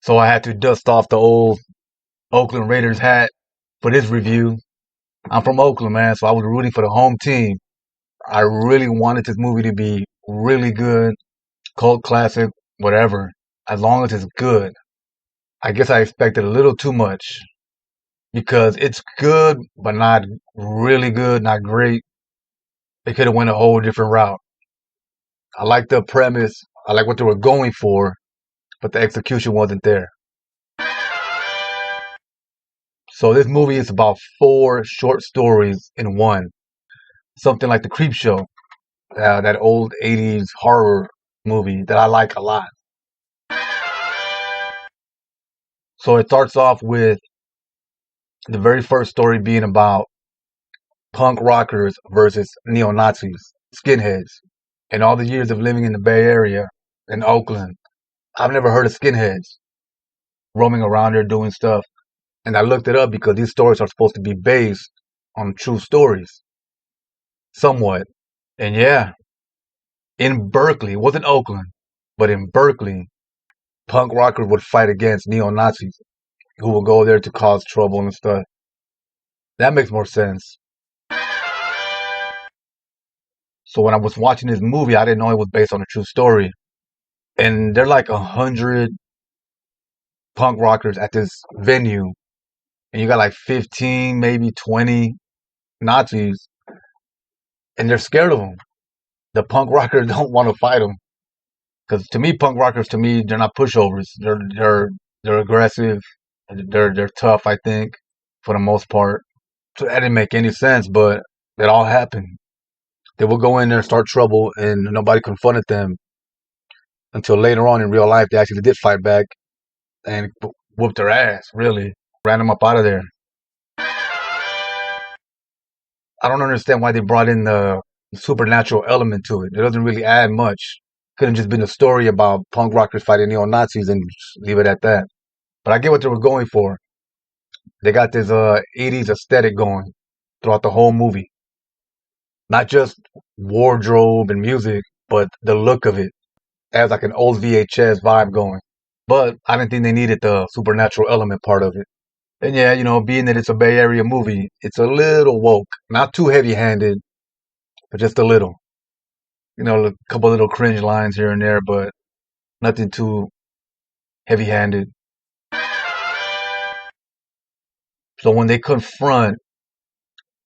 So I had to dust off the old Oakland Raiders hat for this review. I'm from Oakland, man, so I was rooting for the home team. I really wanted this movie to be really good, cult classic, whatever, as long as it's good. I guess I expected a little too much because it's good, but not really good, not great. They could have went a whole different route. I like the premise. I like what they were going for, but the execution wasn't there. So this movie is about four short stories in one. Something like The Creep Show, that old 80s horror movie that I like a lot. So it starts off with the very first story being about punk rockers versus neo-Nazis, skinheads. In all the years of living in the Bay Area, in Oakland, I've never heard of skinheads roaming around there doing stuff. And I looked it up because these stories are supposed to be based on true stories, somewhat. And yeah, in Berkeley, it wasn't Oakland, but in Berkeley, punk rockers would fight against neo-Nazis who would go there to cause trouble and stuff. That makes more sense. So when I was watching this movie, I didn't know it was based on a true story. And they're like 100 punk rockers at this venue, and you got like 15, maybe 20 Nazis, and they're scared of them. The punk rockers don't want to fight them because to me, punk rockers, to me, they're not pushovers. They're aggressive. They're tough. I think for the most part. So that didn't make any sense, but it all happened. They would go in there and start trouble, and nobody confronted them until later on in real life. They actually did fight back and whooped their ass. Really, ran them up out of there. I don't understand why they brought in the supernatural element to it. It doesn't really add much. Could have just been a story about punk rockers fighting neo-Nazis and just leave it at that. But I get what they were going for. They got this 80s aesthetic going throughout the whole movie. Not just wardrobe and music, but the look of it. It has like an old VHS vibe going. But I didn't think they needed the supernatural element part of it. And yeah, being that it's a Bay Area movie, it's a little woke. Not too heavy-handed, but just a little. A couple little cringe lines here and there, but nothing too heavy-handed. So when they confront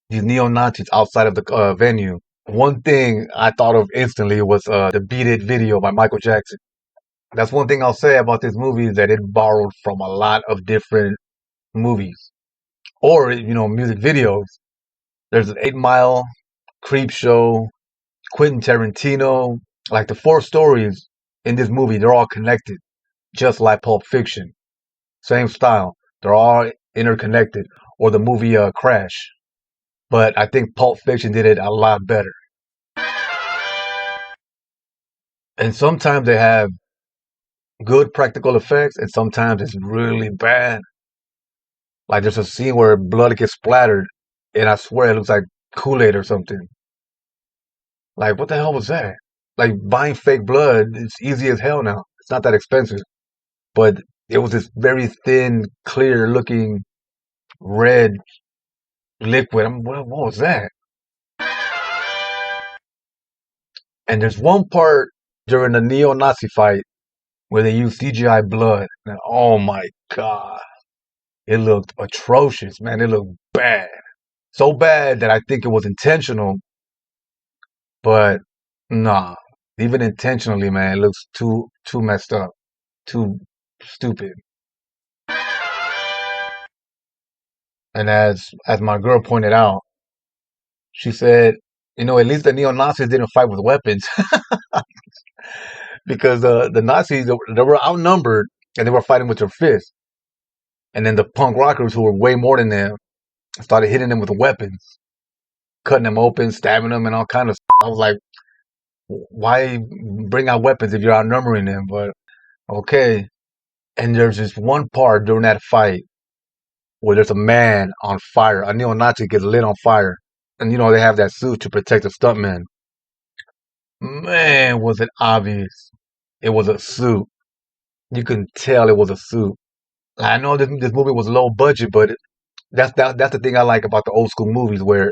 these neo-Nazis outside of the venue, one thing I thought of instantly was the Beat It video by Michael Jackson. That's one thing I'll say about this movie is that it borrowed from a lot of different movies or, music videos. There's an 8 Mile, Creep Show, Quentin Tarantino. Like the four stories in this movie, they're all connected, just like Pulp Fiction. Same style. They're all interconnected. Or the movie Crash. But I think Pulp Fiction did it a lot better. And sometimes they have good practical effects, and sometimes it's really bad. Like there's a scene where blood gets splattered, and I swear it looks like Kool-Aid or something. Like, what the hell was that? Like, buying fake blood, it's easy as hell now. It's not that expensive. But it was this very thin, clear looking red liquid. What was that? And there's one part during the neo-Nazi fight where they use CGI blood. And oh my God. It looked atrocious, man. It looked bad. So bad that I think it was intentional. But nah. Even intentionally, man, it looks too messed up. Too stupid. And as my girl pointed out, she said, at least the neo-Nazis didn't fight with weapons. Because the Nazis, they were outnumbered and they were fighting with their fists. And then the punk rockers, who were way more than them, started hitting them with weapons, cutting them open, stabbing them, and all kind of stuff. I was like, why bring out weapons if you're outnumbering them? But okay. And there's this one part during that fight where there's a man on fire. A neo-Nazi gets lit on fire. And they have that suit to protect the stuntman. Man, was it obvious. It was a suit. You can tell it was a suit. I know this movie was low budget, but that's the thing I like about the old school movies where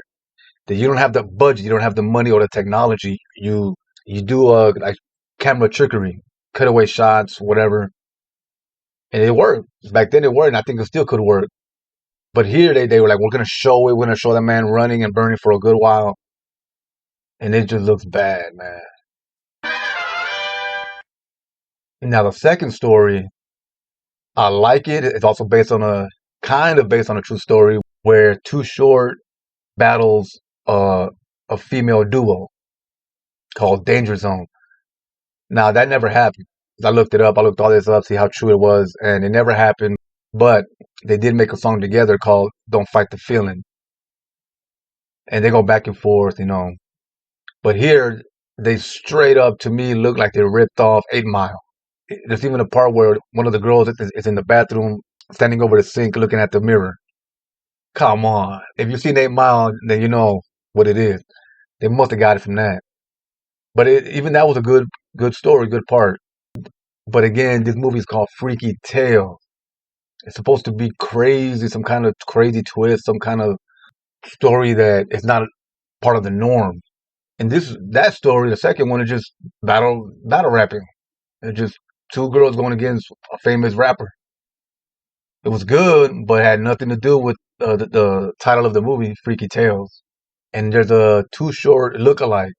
that you don't have the budget, you don't have the money or the technology. You do like camera trickery, cutaway shots, whatever, and it worked. Back then it worked, and I think it still could work. But here they were like, we're gonna show it, we're gonna show that man running and burning for a good while, and it just looks bad, man. Now the second story, I like it. It's also based on a kind of based on a true story where Too Short battles a female duo called Danger Zone. Now that never happened. I looked it up. I looked all this up, see how true it was, and it never happened. But they did make a song together called "Don't Fight the Feeling," and they go back and forth. But here they straight up to me look like they ripped off 8 Mile. There's even a part where one of the girls is in the bathroom, standing over the sink, looking at the mirror. Come on, if you've seen 8 Mile, then you know what it is. They must have got it from that. But even that was a good story, good part. But again, this movie is called Freaky Tale. It's supposed to be crazy, some kind of crazy twist, some kind of story that is not part of the norm. And that story, the second one, is just battle rapping. It's just two girls going against a famous rapper. It was good, but it had nothing to do with the title of the movie, Freaky Tales. And there's a Too Short look-alike.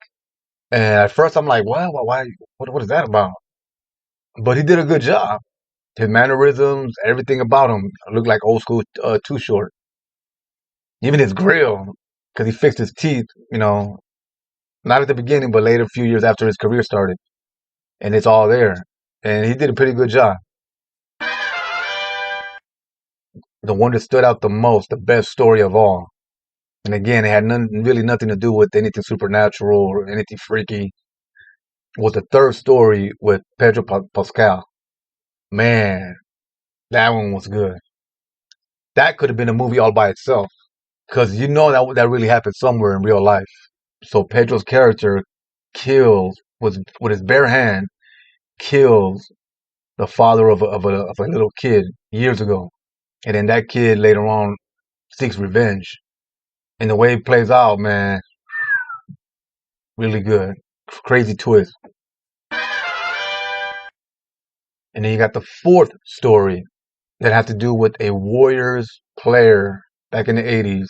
And at first I'm like, what? Why? What is that about? But he did a good job. His mannerisms, everything about him looked like old school Too Short. Even his grill, because he fixed his teeth, not at the beginning, but later, a few years after his career started. And it's all there. And he did a pretty good job. The one that stood out the most, the best story of all. And again, it had really nothing to do with anything supernatural or anything freaky. Was the third story with Pedro Pascal. Man, that one was good. That could have been a movie all by itself. Because that really happened somewhere in real life. So Pedro's character kills, with his bare hand, kills the father of a little kid years ago. And then that kid later on seeks revenge. And the way it plays out, man, really good. Crazy twist. And then you got the fourth story that had to do with a Warriors player back in the 80s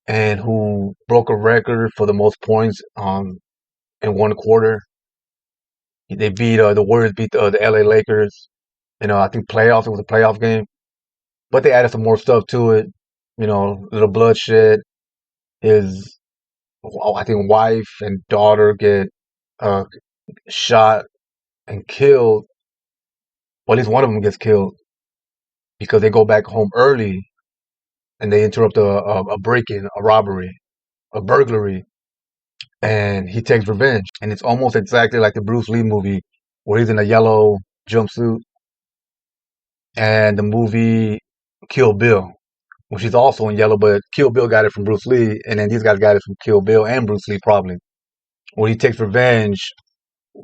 and who broke a record for the most points in one quarter. They beat the Warriors beat the LA Lakers. I think playoffs. It was a playoff game, but they added some more stuff to it. Little bloodshed. His, I think, wife and daughter get uh, shot and killed. Well, at least one of them gets killed because they go back home early and they interrupt a break-in, a robbery, a burglary, and he takes revenge. And it's almost exactly like the Bruce Lee movie where he's in a yellow jumpsuit, and the movie Kill Bill, which is also in yellow, but Kill Bill got it from Bruce Lee, and then these guys got it from Kill Bill and Bruce Lee probably, where he takes revenge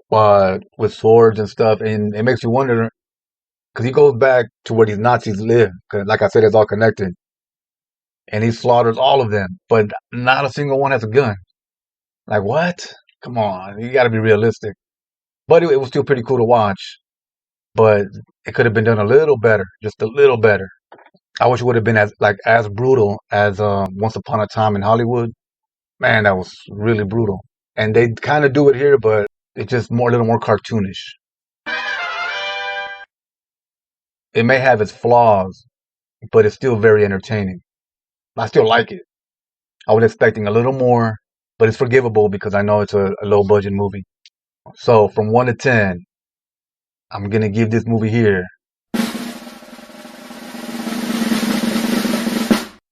with swords and stuff, and it makes you wonder because he goes back to where these Nazis live. 'Cause like I said, it's all connected, and he slaughters all of them, but not a single one has a gun. Like what? Come on, you got to be realistic. But it was still pretty cool to watch. But it could have been done a little better, just a little better. I wish it would have been as brutal as Once Upon a Time in Hollywood. Man, that was really brutal. And they kind of do it here, but it's just a little more cartoonish. It may have its flaws, but it's still very entertaining. I still like it. I was expecting a little more, but it's forgivable because I know it's a low budget movie. So from 1 to 10, I'm gonna give this movie here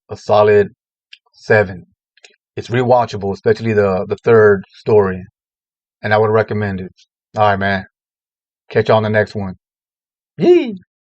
a solid 7. It's rewatchable, especially the third story, and I would recommend it. All right, man. Catch you on the next one. Yee!